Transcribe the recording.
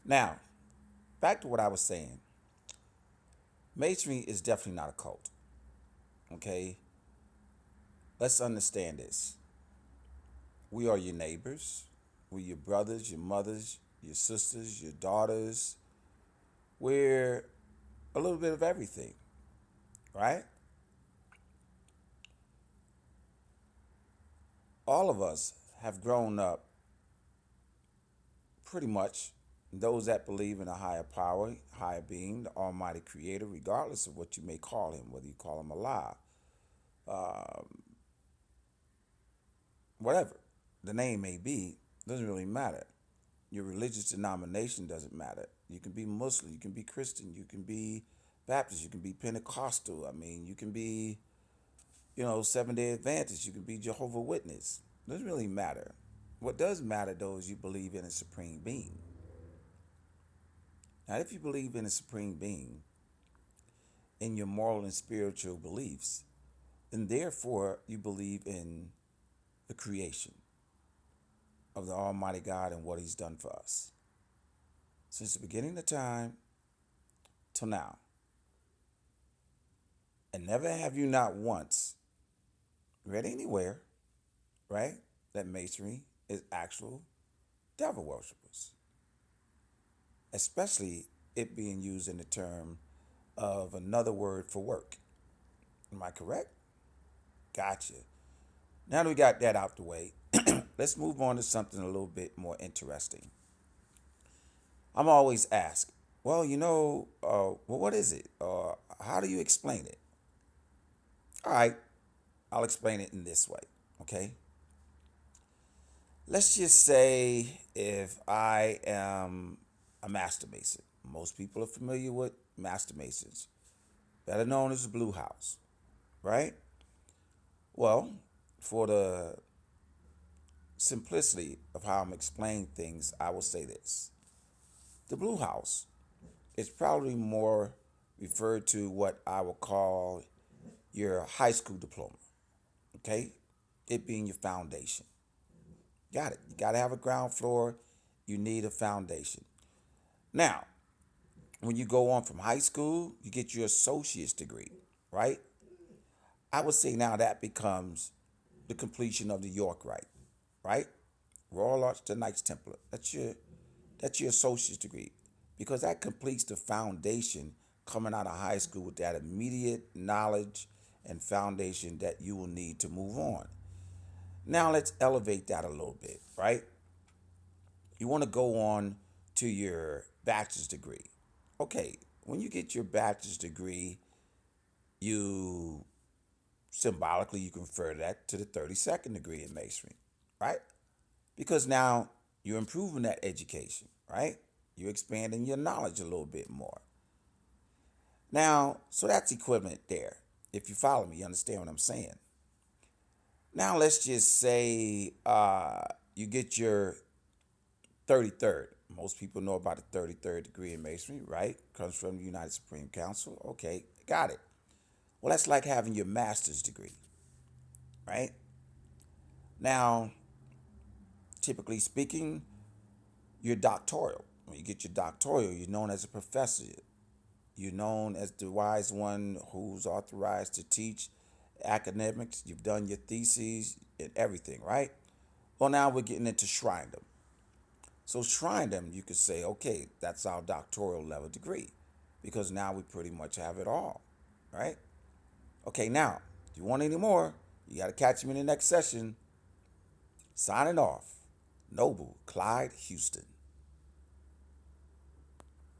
Now, back to what I was saying. Masonry is definitely not a cult. Okay? Let's understand this. We are your neighbors. We're your brothers, your mothers, your sisters, your daughters. We're a little bit of everything, right? All of us have grown up pretty much, those that believe in a higher power, higher being, the Almighty Creator, regardless of what you may call him, whether you call him Allah, whatever the name may be, doesn't really matter. Your religious denomination doesn't matter. You can be Muslim, you can be Christian, you can be Baptist, you can be Pentecostal. I mean, you can be, Seventh-day Adventist, you can be Jehovah Witness. Doesn't really matter. What does matter though is you believe in a supreme being. Now, if you believe in a supreme being in your moral and spiritual beliefs, then therefore you believe in the creation of the Almighty God and what He's done for us since the beginning of time till now. And never have you not once read anywhere, right, that Masonry is actual devil worshippers, especially it being used in the term of another word for work. Am I correct? Gotcha. Now that we got that out the way, let's move on to something a little bit more interesting. I'm always asked, well, what is it? How do you explain it? All right, I'll explain it in this way, okay? Let's just say if I am a master mason. Most people are familiar with master masons, better known as the Blue House, right? Well, for the simplicity of how I'm explaining things, I will say this. The Blue House is probably more referred to what I would call your high school diploma, okay? It being your foundation. Got it. You got to have a ground floor. You need a foundation. Now, when you go on from high school, you get your associate's degree, right? I would say now that becomes the completion of the York Rite, right? Royal Arch to Knights Templar. That's your associate's degree because that completes the foundation coming out of high school with that immediate knowledge and foundation that you will need to move on. Now let's elevate that a little bit, right? You want to go on to your bachelor's degree. Okay, when you get your bachelor's degree, you symbolically you confer that to the 32nd degree in masonry, right? Because now you're improving that education, right? You're expanding your knowledge a little bit more. Now, so that's equivalent there. If you follow me, you understand what I'm saying. Now let's just say you get your 33rd. Most people know about the 33rd degree in masonry, right? Comes from the United Supreme Council. Okay, got it. Well, that's like having your master's degree, right? Now, typically speaking, you're doctoral. When you get your doctoral, you're known as a professor. You're known as the wise one who's authorized to teach academics. You've done your theses and everything, right? Well, now we're getting into shrindom. So shrindom, you could say, okay, that's our doctoral level degree because now we pretty much have it all, right? Okay, now, if you want any more, you got to catch me in the next session. Signing off, Noble Clyde Houston.